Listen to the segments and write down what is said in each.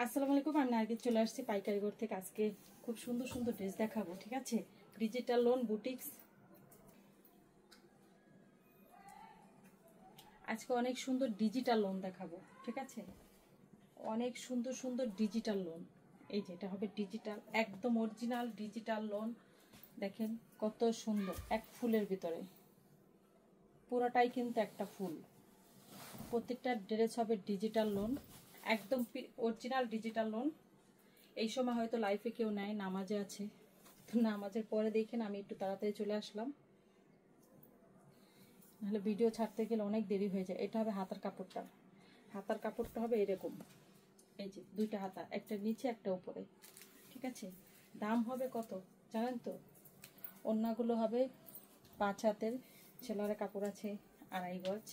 আসসালামু আলাইকুম। আমি নার্গিস চলে আসছি পাইকারি ঘর থেকে। আজকে খুব সুন্দর সুন্দর ড্রেস দেখাবো, ঠিক আছে? Digital loan boutiques. আজকে অনেক সুন্দর ডিজিটাল লোন দেখাবো, ঠিক আছে? অনেক সুন্দর সুন্দর ডিজিটাল লোন। এই যে এটা হবে ডিজিটাল, একদম অরিজিনাল ডিজিটাল লোন। দেখেন কত সুন্দর, এক ফুলের ভিতরে পুরোটাই কিন্তু একটা ফুল। প্রত্যেকটা ড্রেস হবে ডিজিটাল লোন, একদম অরিজিনাল ডিজিটাল লোন। এই সময় হয়তো লাইফে কেউ নেয়, নামাজে আছে, তো নামাজের পরে দেখেন আমি একটু তাড়াতাড়ি চলে আসলাম, নাহলে ভিডিও ছাড়তে গেলে অনেক দেরি হয়ে যায়। এটা হবে হাতার কাপড়টা। হাতার কাপড়টা হবে এরকম, এই যে দুইটা হাতা, একটা নিচে একটা উপরে, ঠিক আছে? দাম হবে কত জানেন তো? ওড়নাগুলো হবে 5 হাতের, ছেলের কাপড় আছে 2.5 গজ।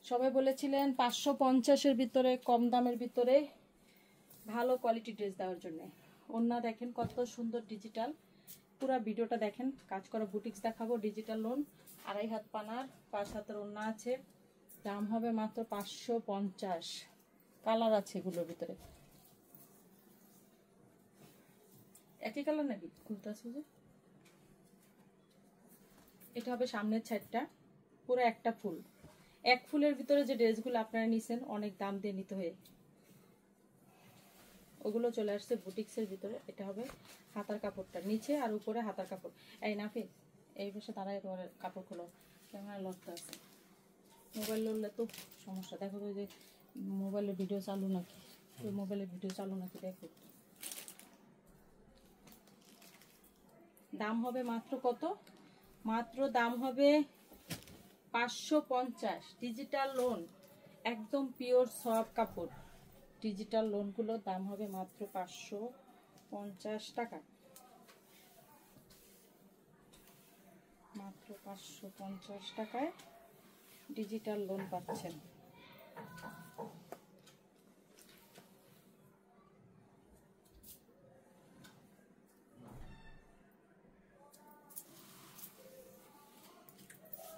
সবাই বলেছিলেন 550-এর ভিতরে, কম দামের ভিতরে ভালো কোয়ালিটি ড্রেস দেওয়ার জন্য। ওড়না দেখেন কত সুন্দর ডিজিটাল। পুরো ভিডিওটা দেখেন, কাজ করা বুটিক্স দেখাবো, ডিজিটাল লোন, 2.5 হাত পানার, 5 হাতের ওড়না আছে। দাম হবে মাত্র 550। কালার আছে এগুলোর ভিতরে, একই কালার নাকি খুলতে আছে যে। এটা হবে সামনের সাইডটা, পুরো একটা ফুল। এক ফুলের ভিতরে যে ড্রেসগুলো আপনারা নিছেন অনেক দাম দিয়ে নিতে হয়ে, ওগুলো চলে আসছে বুটিক্সের ভিতরে। এটা হবে হাতার কাপড়টা, নিচে আর উপরে হাতার কাপড়। এই নাফিস, এই পাশে দাঁড়ায় তোমার কাপড় খোলো, ক্যামেরা লকটা আছে। মোবাইল লড়লে তো সমস্যা। দেখো তো যে মোবাইলে ভিডিও চালু নাকি, মোবাইলে ভিডিও চালু নাকি দেখো। দাম হবে মাত্র কত? মাত্র দাম হবে 550। ডিজিটাল লোন, একদম পিওর সফট কাপড়। ডিজিটাল লোনগুলোর দাম হবে মাত্র 550 টাকা। মাত্র 550 টাকায় ডিজিটাল লোন পাচ্ছেন।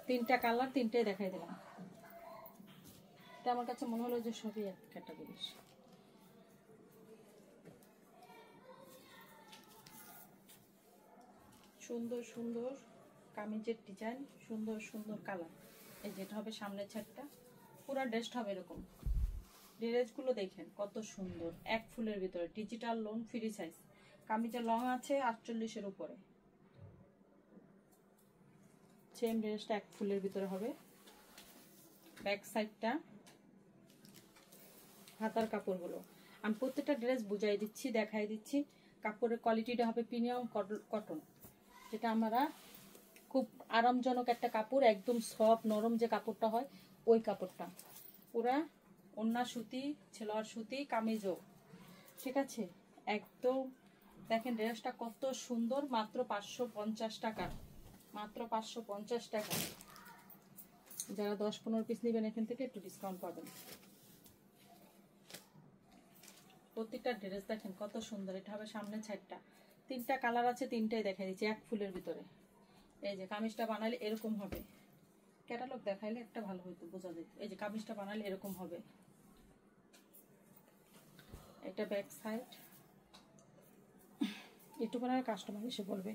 তিনটা কালার, তিনটাই দেখাই দিলাম। এটা আমার কাছে মনে হলো যে সবই এক ক্যাটাগরির। সুন্দর সুন্দর কামিজের ডিজাইন, সুন্দর সুন্দর কালার। এই যেটা হবে সামনের ছাদটা, পুরো ড্রেসটা হবে এরকম। ড্রেসগুলো দেখেন কত সুন্দর, এক ফুলের ভিতরে ডিজিটাল লোন, ফ্রি সাইজ। কামিজের লং আছে 48-এর উপরে। সেম ড্রেসটা এক ফুলের ভিতরে হবে। ব্যাক সাইডটা, হাতার কাপড়গুলো আমি প্রত্যেকটা ড্রেস বুঝাই দিচ্ছি, দেখাই দিচ্ছি। কাপড়ের কোয়ালিটিটা হবে প্রিমিয়াম কটন, যেটা আমরা খুব আরামজনক একটা কাপড়, একদম সফট নরম যে কাপড়টা হয় ওই কাপড়টা। পুরা ওড়না সুতি, ছেলোয়ার সুতি, কামিজও, ঠিক আছে? একদম দেখেন ড্রেসটা কত সুন্দর। মাত্র 550 টাকা, মাত্র 550 টাকা। যারা 10-15 পিস নেবেন এখান থেকে একটু ডিসকাউন্ট পাবেন। প্রত্যেকটা ড্রেস দেখেন কত সুন্দর। এটা হবে সামনের সাইডটা, তিনটা কালার আছে, তিনটাই দেখাই দিচ্ছি এক ফুলের ভিতরে। এই যে কামিজটা বানালে এরকম হবে, ক্যাটালগ দেখাইলে একটা ভালো হইতো, বোঝা যেত। এই যে কামিজটা বানালে এরকম হবে। এটা ব্যাক সাইড। একটু পরে আর কাস্টমার এসে বলবে,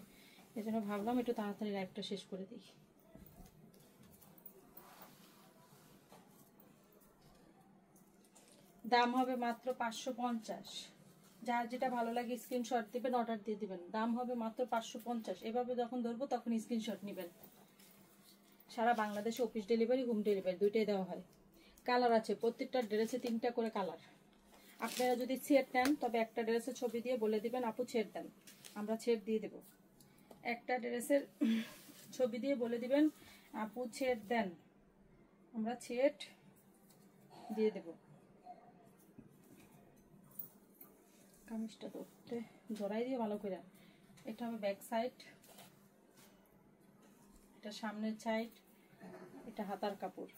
এই জন্য ভাবলাম একটু তাড়াতাড়ি লাইভটা শেষ করে দিই। দাম হবে মাত্র 550। যার যেটা ভালো লাগে স্ক্রিনশট দিবেন, অর্ডার দিয়ে দিবেন। দাম হবে মাত্র 550। এভাবে যখন ধরবো তখন স্ক্রিনশট নেবেন। সারা বাংলাদেশে অফিস ডেলিভারি, হোম ডেলিভারি দুইটাই দেওয়া হয়। কালার আছে প্রত্যেকটা ড্রেসে, 3টা করে কালার। আপনারা যদি ছেড় দেন তবে একটা ড্রেসের ছবি দিয়ে বলে দিবেন আপু ছেড় দেন, আমরা ছেড় দিয়ে দেব। একটা ড্রেসের ছবি দিয়ে বলে দিবেন আপু ছেড় দেন, আমরা ছেড় দিয়ে দেব। কামিজটা ধরতে ধরাই দিয়ে ভালো করে। এটা হবে ব্যাক সাইড, এটা সামনের সাইড, এটা হাতার কাপড়।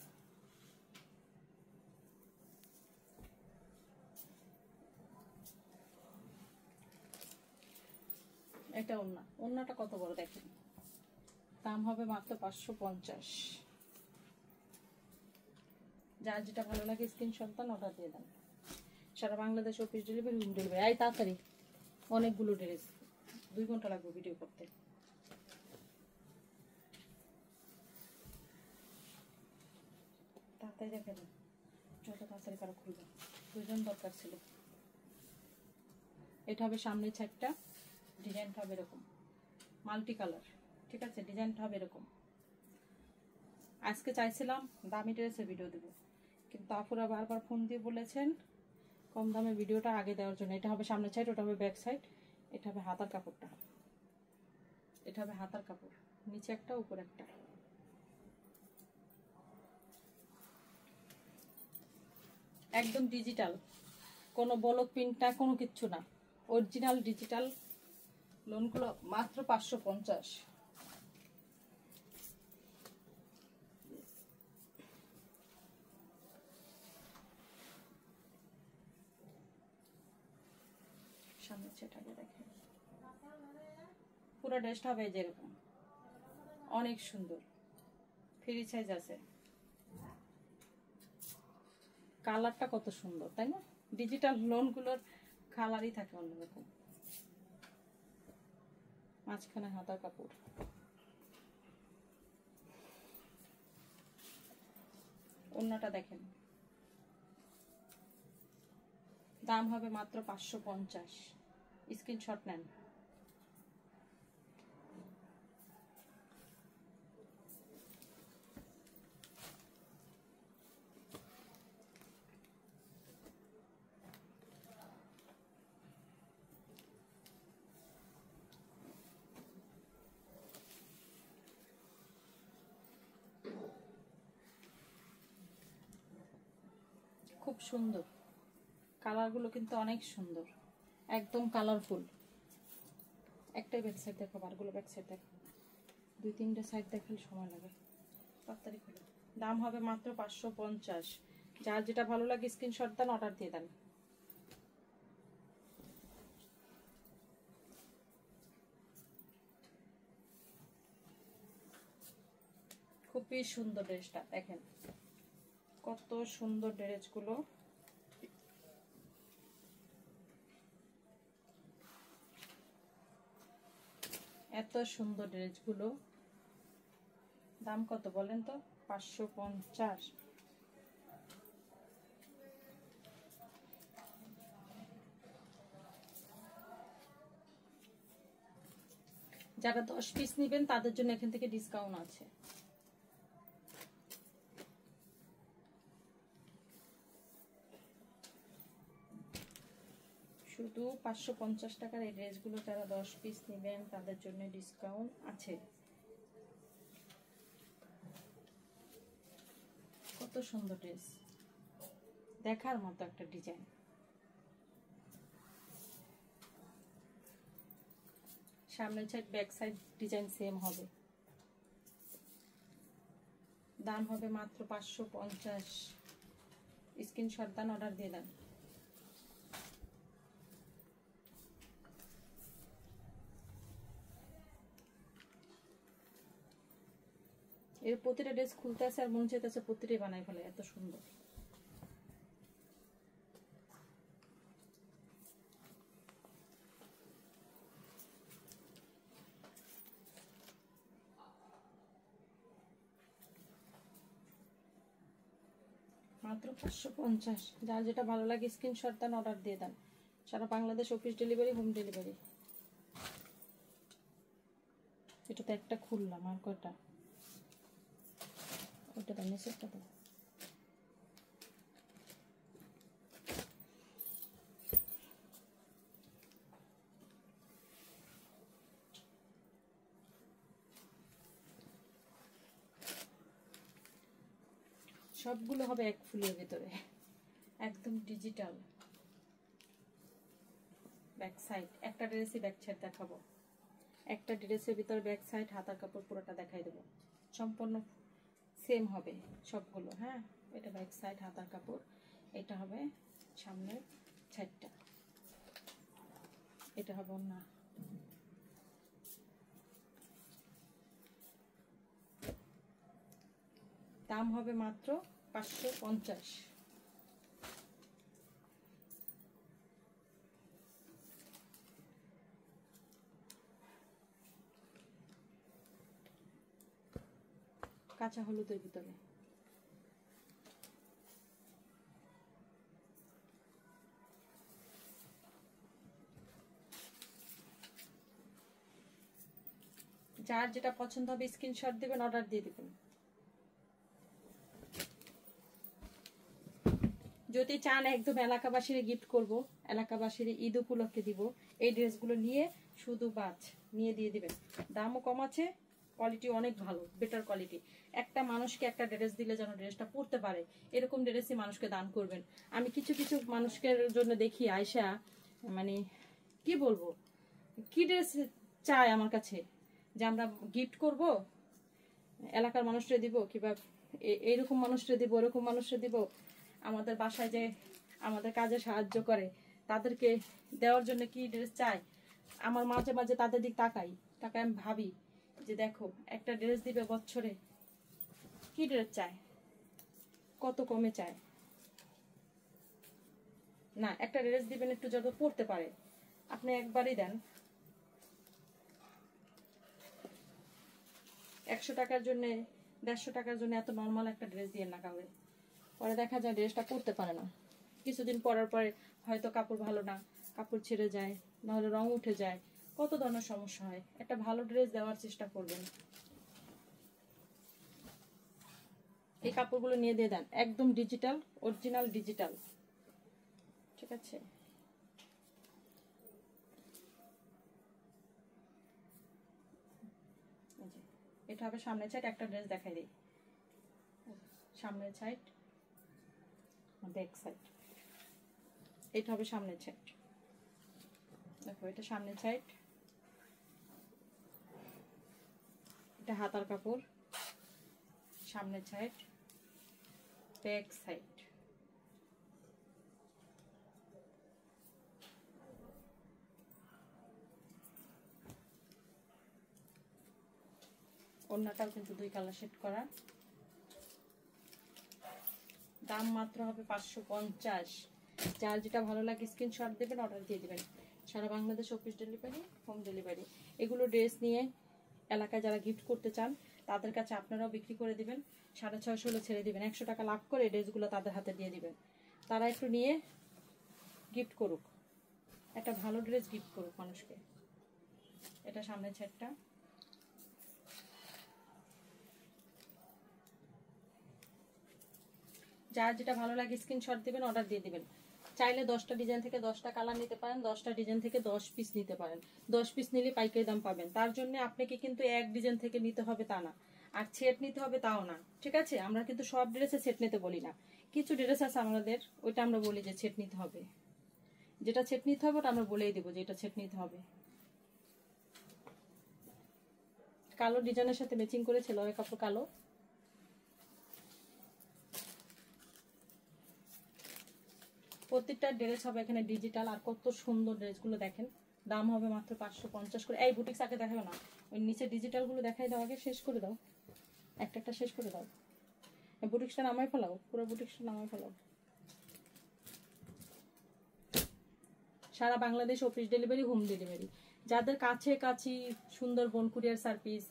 এটা ওড়না, ওড়নাটা কত বড় দেখেন। দাম হবে মাত্র 550। যার যেটা ভালো লাগে স্ক্রিনশট দেন, অর্ডার দিয়ে দেন। সারা Bangladesh office delivery, home delivery. এই তাড়াতাড়ি, অনেকগুলো ড্রেস, 2 ঘন্টা লাগবে ভিডিও করতে। তাড়াতাড়ি দেখে দেন, যত তাড়াতাড়ি কারো খুলবে, 2 জন দরকার ছিল। এটা হবে সামনের সাইডটা, ডিজাইনটা হবে এরকম মাল্টি কালার, ঠিক আছে? ডিজাইনটা হবে এরকম। আজকে চাইছিলাম দামি ড্রেসের ভিডিও দেবো, কিন্তু আপুরা বারবার ফোন দিয়ে বলেছেন কম দামে ভিডিওটা আগে দেওয়ার জন্য। এটা হবে সামনের সাইড, ওটা হবে ব্যাক সাইড। এটা হবে হাতার কাপড়টা, এটা হবে হাতার কাপড়, নিচে একটা উপর একটা। একদম ডিজিটাল, কোনো ব্লক প্রিন্টটা কোনো কিচ্ছু না, অরিজিনাল ডিজিটাল। লোনগুলো মাত্র 550। সামনে সেটাকে দেখেন, পুরো ড্রেসটা হবে যেরকম, অনেক সুন্দর, ফ্রি সাইজ আছে। কালারটা কত সুন্দর, তাই না? ডিজিটাল লোনগুলোর কালারই থাকে অন্যরকম। মাঝখানে হাতার কাপড়, ওড়নাটা দেখেন, দাম হবে মাত্র 550। স্ক্রিনশট নেন। খুব সুন্দর, কালারগুলো কিন্তু অনেক সুন্দর, একদম কালারফুল। একটাই ব্যাক সাইড দেখো, বারগুলো ব্যাক সাইড দেখো, 2-3টে সাইড দেখালে সময় লাগে। তাড়াতাড়ি খুলে, দাম হবে মাত্র 550। যার যেটা ভালো লাগে স্ক্রিনশট দেন, অর্ডার দিয়ে দেন। খুবই সুন্দর ড্রেসটা দেখেন, কত সুন্দর ড্রেসগুলো। এত সুন্দর ড্রেসগুলো, দাম কত বলেন তো? 550। যারা 10 পিস নেবেন তাদের জন্য এখান থেকে ডিসকাউন্ট আছে। শুধু 550 টাকার এই ড্রেসগুলো যারা 10 পিস নেবেন তাদের জন্য ডিসকাউন্ট আছে। কত সুন্দর ড্রেস, দেখার মতো একটা ডিজাইন। সামনের side back side design same হবে। দাম হবে মাত্র 550। স্ক্রিনশট দেন, অর্ডার দিয়ে দেন। এর প্রতিটা ড্রেস খুলতে আছে আর মন চাইতেছে প্রতিটাই বানাই ফেলে, এত সুন্দর। মাত্র 550। যার যেটা ভালো লাগে স্ক্রিনশট দেন, অর্ডার দিয়ে দেন। সারা Bangladesh office delivery, home delivery. এটা তো একটা খুললাম, আর কয়টা? ওইটা তো নিচেরটা তো। সবগুলো হবে এক ফুলের ভিতরে, একদম ডিজিটাল। ব্যাক সাইড, একটা ড্রেসই ব্যাক সাইড দেখাবো, একটা ড্রেসের ভিতরে ব্যাক সাইড হাতার কাপড় পুরোটা দেখাই দেবো, সম্পূর্ণ সেম হবে সবগুলো। হ্যাঁ, এটা ব্যাক সাইড হাতার কাপড়, এটা হবে সামনের সাইডটা, এটা হবে না। দাম হবে মাত্র 550। কাঁচা হলুদের ভিতরে। যার যেটা পছন্দ হবে স্ক্রিনশট দিবেন, অর্ডার দিয়ে দিবেন। যদি চান একদম এলাকাবাসীর গিফট করব, এলাকাবাসীর ঈদ উপলক্ষে দিব, এই ড্রেসগুলো নিয়ে শুধু বাচ নিয়ে দিয়ে দিবেন। দামও কম আছে, কোয়ালিটি অনেক ভালো, বেটার কোয়ালিটি। একটা মানুষকে একটা ড্রেস দিলে যেন ড্রেসটা পরতে পারে, এরকম ড্রেসই মানুষকে দান করবেন। আমি কিছু কিছু মানুষকে জন্য দেখি আয়সা, মানে কি বলবো, কি ড্রেস চায় আমার কাছে, যে আমরা গিফট করব, এলাকার মানুষরা দিব, কিংবা এইরকম মানুষরা দিব, ওরকম মানুষরা দিব, আমাদের বাসায় যে আমাদের কাজে সাহায্য করে তাদেরকে দেওয়ার জন্য কি ড্রেস চাই। আমার মাঝে মাঝে তাদের দিক তাকাই, আমি ভাবি যে দেখো একটা ড্রেস দিবে বছরে, কি ড্রেস চায়, কত কমে চায় না। একটা ড্রেস দিবেন একটু যত পরতে পারে, আপনি একবারই দেন। 100 টাকার জন্য, 150 টাকার জন্য এত নর্মাল একটা ড্রেস দিয়ে না কাউকে, পরে দেখা যায় ড্রেসটা পরতে পারে না। কিছুদিন পরার পরে হয়তো কাপড় ভালো না, কাপড় ছেড়ে যায়, নাহলে রং উঠে যায়, কত ধরনের সমস্যা হয়। একটা ভালো ড্রেস দেওয়ার চেষ্টা করবেন। এই কাপড়গুলো নিয়ে দিয়ে দেন, একদম ডিজিটাল, অরিজিনাল ডিজিটাল, ঠিক আছে। এটা হবে সামনের সাইড। একটা ড্রেস দেখাই দিই, সামনের সাইড, ব্যাক সাইড। এটা হবে সামনের সাইড, দেখো এটা সামনের সাইড, এটা হাতার কাপড়, সামনের সাইড, ব্যাক সাইড। ওড়নাটাও কিন্তু 2 কালার সেট করা। দাম মাত্র হবে 550। যার যেটা ভালো লাগে স্ক্রিনশট দেবেন, অর্ডার দিয়ে দিবেন। সারা Bangladesh office delivery, home delivery. এগুলো ড্রেস নিয়ে এলাকায় যারা গিফট করতে চান তাদের কাছে আপনারাও বিক্রি করে দিবেন, 650 হলে ছেড়ে দিবেন। 100 টাকা লাভ করে ড্রেসগুলো তাদের হাতে দিয়ে দিবেন, তারা একটু নিয়ে গিফট করুক, একটা ভালো ড্রেস গিফট করুক মানুষকে। এটা সামনের ছেটটা, যার যেটা ভালো লাগে স্ক্রিনশট দিবেন, অর্ডার দিয়ে দিবেন। চাইলে 10টা ডিজাইন থেকে 10টা কালার নিতে পারেন, 10টা ডিজাইন থেকে 10 পিস নিতে পারেন। 10 পিস নিলে পাইকারি দাম পাবেন। তার জন্য আপনাকে কিন্তু এক ডিজাইন থেকে নিতে হবে তা না, আর সেট নিতে হবে তাও না, ঠিক আছে। আমরা কিন্তু সব ড্রেসে সেট নিতে বলি না, কিছু ড্রেস আছে আমাদের ওইটা আমরা বলি যে সেট নিতে হবে। যেটা সেট নিতে হবে ওটা আমরা বলেই দেবো যে এটা সেট নিতে হবে। কালো ডিজাইনের সাথে ম্যাচিং করে ছেলের কাপড় কালো। প্রত্যেকটা ড্রেস হবে এখানে ডিজিটাল। আর কত সুন্দর ড্রেসগুলো দেখেন। দাম হবে মাত্র 550 করে। এই বুটিক্স আগে দেখাবে না, ওই নিচে ডিজিটালগুলো দেখাই দাও, আগে শেষ করে দাও, একটা একটা শেষ করে দাও। বুটিক্সটা নামাই ফেলাও, পুরো বুটিক্সটা নামাই ফেলাও। সারা Bangladesh office delivery, home delivery. যাদের কাছে কাছে Sundarban courier service,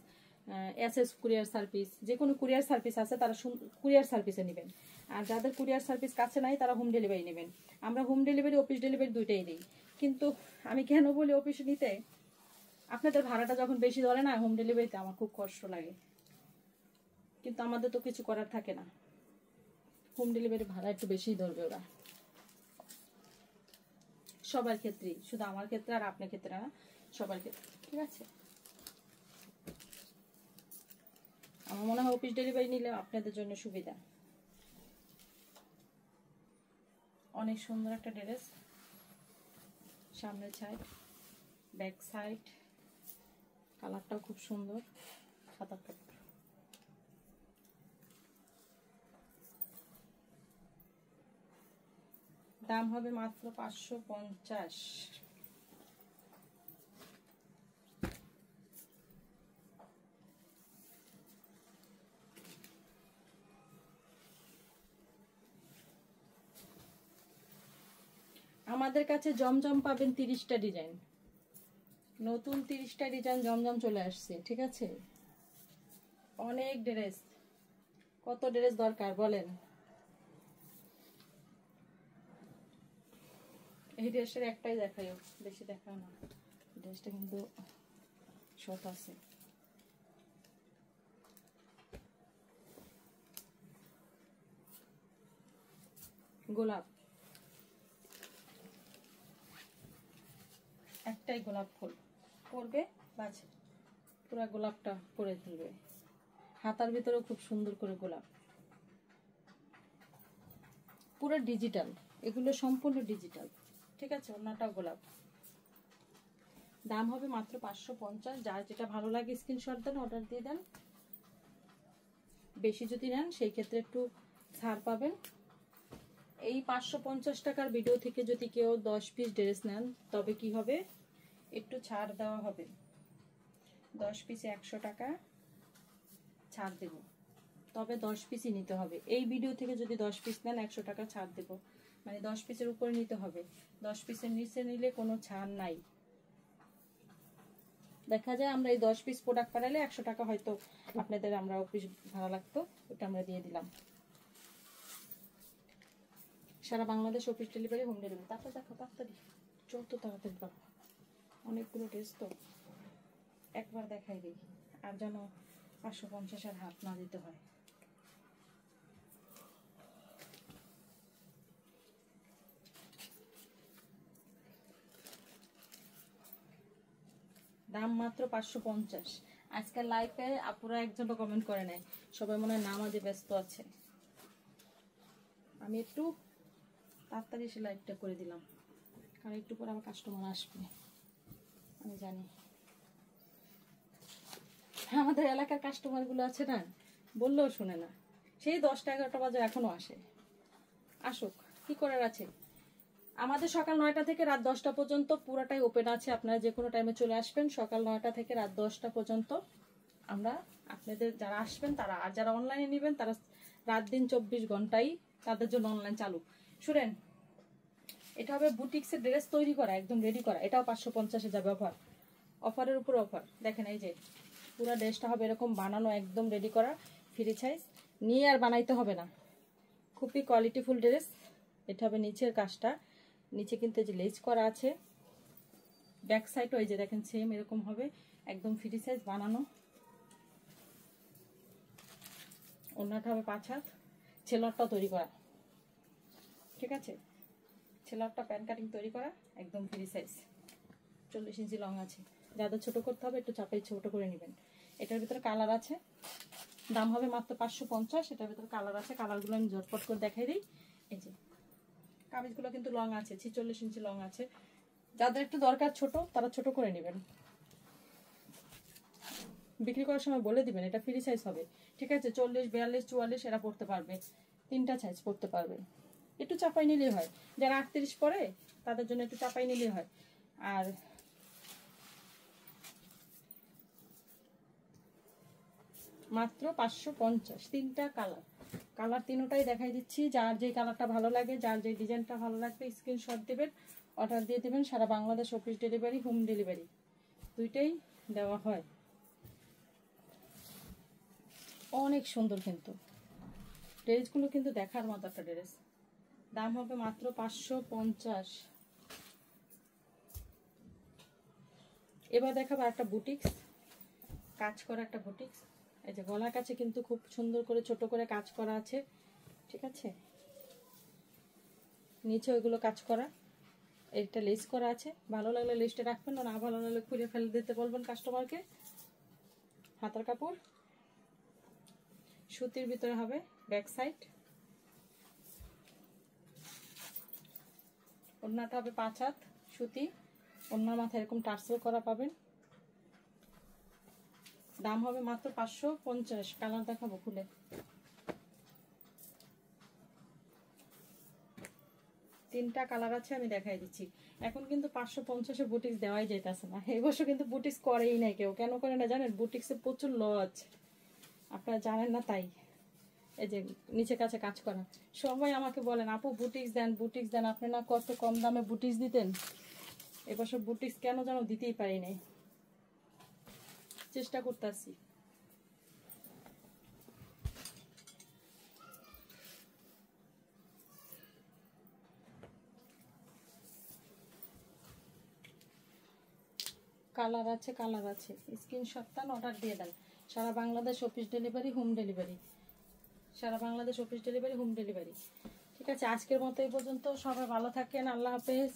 SS courier service, যে কোনো কুরিয়ার সার্ভিস আছে তারা কুরিয়ার সার্ভিসে নেবেন। আর যাদের কুরিয়ার সার্ভিস কাছে নাই তারা হোম ডেলিভারি নেবেন। আমরা হোম ডেলিভারি অফিস ডেলিভারি দুইটাই দিই। কিন্তু আমি কেন বলি অফিসে নিতে, আপনাদের ভাড়াটা যখন বেশি ধরে না হোম ডেলিভারিতে, আমার খুব কষ্ট লাগে, কিন্তু আমাদের তো কিছু করার থাকে না। হোম ডেলিভারি ভাড়া একটু বেশিই ধরবে ওরা, সবার ক্ষেত্রেই, শুধু আমার ক্ষেত্রে আর আপনার ক্ষেত্রে না, সবার ক্ষেত্রে, ঠিক আছে। আমার মনে হয় অফিস ডেলিভারি নিলে আপনাদের জন্য সুবিধা। অনেক সুন্দর একটা ড্রেস, সামনের সাইড, ব্যাক সাইড, কালারটাও খুব সুন্দর, সাদা কাপড়। দাম হবে মাত্র 550। আমাদের কাছে জমজম পাবেন 30টা ডিজাইন, নতুন 30টা ডিজাইন জমজম চলে আসছে, ঠিক আছে। অনেক ড্রেস, কত ড্রেস দরকার বলেন? এই ড্রেসের একটাই দেখাই, বেশি দেখাও না। ড্রেসটা কিন্তু শর্ট আছে। গোলাপ, একটাই গোলাপ ফুল পরবে, বাস পুরা গোলাপটা পরে ফেলবে। হাতার ভিতরেও খুব সুন্দর করে গোলাপ, পুরো ডিজিটাল, এগুলো সম্পূর্ণ ডিজিটাল। ঠিক আছে, ওনাটাও গোলাপ। দাম হবে মাত্র 550। যার যেটা ভালো লাগে স্ক্রিনশট দেন, অর্ডার দিয়ে দেন। বেশি যদি নেন সেই ক্ষেত্রে একটু ছাড় পাবেন। এই 550 টাকার ভিডিও থেকে যদি কেউ 10 পিস ড্রেস নেন তবে কি হবে, একটু ছাড় দেওয়া হবে। 10 পিসে 100 টাকা ছাড় দেব, তবে 10 পিসই নিতে হবে। এই ভিডিও থেকে যদি 10 পিস নেন 100 টাকা ছাড় দেব, মানে 10 পিসের উপরে নিতে হবে। 10 পিসের নিচে নিলে কোনো ছাড় নাই। দেখা যায় আমরা এই 10 পিস প্রোডাক্ট পাঠালে 100 টাকা হয়তো আপনাদের আমরা অফিস ভাড়া লাগতো, ওটা আমরা দিয়ে দিলাম। সারা Bangladesh office delivery, home delivery. তারপর দেখো তাড়াতাড়ি, যত তাড়াতাড়ি পাবো, অনেকগুলো টেস্ট তো একবার দেখাই দিই, আর যেন 550 হাত না দিতে হয়। দাম মাত্র 550। আজকাল লাইভে আপুরা একজনও কমেন্ট করে নাই, সবাই মনে হয় নামাজে ব্যস্ত আছে। আমি একটু তাড়াতাড়ি এসে লাইভটা করে দিলাম, কারণ একটু পরে আমার কাস্টমার আসবে আমি জানি। আমাদের এলাকার কাস্টমার গুলো আছে না, বললেও শুনে না, সেই 10টা 11টা বাজে এখনো আসে। আসুক, কি করার আছে। আমাদের সকাল 9টা থেকে রাত 10টা পর্যন্ত পুরাটাই ওপেন আছে। আপনারা যে কোনো টাইমে চলে আসবেন, সকাল 9টা থেকে রাত 10টা পর্যন্ত আমরা আপনাদের যারা আসবেন তারা, আর যারা অনলাইনে নেবেন তারা রাত দিন 24 ঘন্টাই তাদের জন্য অনলাইন চালু। শুনেন, এটা হবে বুটিক্সের ড্রেস তৈরি করা, একদম রেডি করা। এটাও 550-এ যাবে অফার, অফারের উপর অফার। দেখেন এই যে পুরো ড্রেসটা হবে এরকম বানানো, একদম রেডি করা, ফ্রি সাইজ, নিয়ে আর বানাইতে হবে না। খুবই কোয়ালিটিফুল ড্রেস। এটা হবে নিচের কাজটা, নিচে কিন্তু যে লেস করা আছে, ব্যাক সাইডও এই যে দেখেন সেম এরকম হবে, একদম ফ্রি সাইজ বানানো। ওড়নাটা হবে 5 হাত, ছেলরটাও তৈরি করা। ঠিক আছে, ছেলরটা প্যান্ট কাটিং তৈরি করা, একদম ফ্রি সাইজ, 40 ইঞ্চি লং আছে। যাদের ছোট করতে হবে একটু চাপাই ছোট করে নেবেন। এটার ভিতরে কালার আছে, দাম হবে মাত্র 550। এটার ভিতরে কালার আছে, কালারগুলো আমি ঝটপট করে দেখাই দিই। এই যে কামিজগুলো কিন্তু লং আছে, 46 ইঞ্চি লং আছে। যাদের একটু দরকার ছোট, তারা ছোট করে নেবেন। বিক্রি করার সময় বলে দিবেন এটা ফ্রি সাইজ হবে। ঠিক আছে, 40, 42, 44 এরা পড়তে পারবে, 3টা সাইজ পড়তে পারবে। একটু চাপাই নিলেই হয়। যারা 38 পরে তাদের জন্য একটু চাপাই নিলেই হয়। আর মাত্র 550, 3টা কালার। কালার 3টাই দেখাই দিচ্ছি। যার যে কালারটা ভালো লাগে, যার যে ডিজাইনটা ভালো লাগবে স্ক্রিনশট দেবেন, অর্ডার দিয়ে দেবেন। সারা Bangladesh office delivery, home delivery দুইটাই দেওয়া হয়। অনেক সুন্দর কিন্তু ড্রেসগুলো, কিন্তু দেখার মতো একটা ড্রেস। দাম হবে মাত্র 550। এবার দেখাবো একটা বুটিক্স, কাজ করা একটা বুটিক্স। এই যে গলার কাছে কিন্তু খুব সুন্দর করে ছোট করে কাজ করা আছে। ঠিক আছে, নিচে ওইগুলো কাজ করা, একটা লেস করা আছে। ভালো লাগলে লেসটা রাখবেন, না ভালো লাগলে খুলে ফেলে দিতে বলবেন কাস্টমারকে। হাতার কাপড় সুতির ভিতরে হবে, ব্যাক সাইড। ওড়নাটা হবে 5 হাত সুতি, ওড়নার মাথায় এরকম টার্সেল করা পাবেন। দাম হবে মাত্র 550। কালার দেখাবো খুলে, 3টা কালার আছে, আমি দেখাই দিচ্ছি। এখন কিন্তু 550-এ বুটিক্স দেওয়াই যাইতেছে না। এই বছর কিন্তু বুটিক্স করেই নাই কেউ। কেন করে না জানেন? বুটিক্সে প্রচুর লস, আপনারা জানেন না তাই। এই যে নিচে কাছে কাজ করা, সবাই আমাকে বলেন আপু বুটিক্স দেন, বুটিক্স দেন। আপনি না কত কম দামে বুটিক্স দিতেন, এবছর বুটিক্স কেন যেন দিতেই পারি নাই। চেষ্টা করতেছি। কালার আছে, কালার আছে, স্ক্রিনশটটা অর্ডার দিয়ে দেন। সারা Bangladesh office delivery, home delivery, সারা Bangladesh office delivery, home delivery. ঠিক আছে, আজকের মতো এই পর্যন্ত। সবাই ভালো থাকেন, আল্লাহ হাফেজ।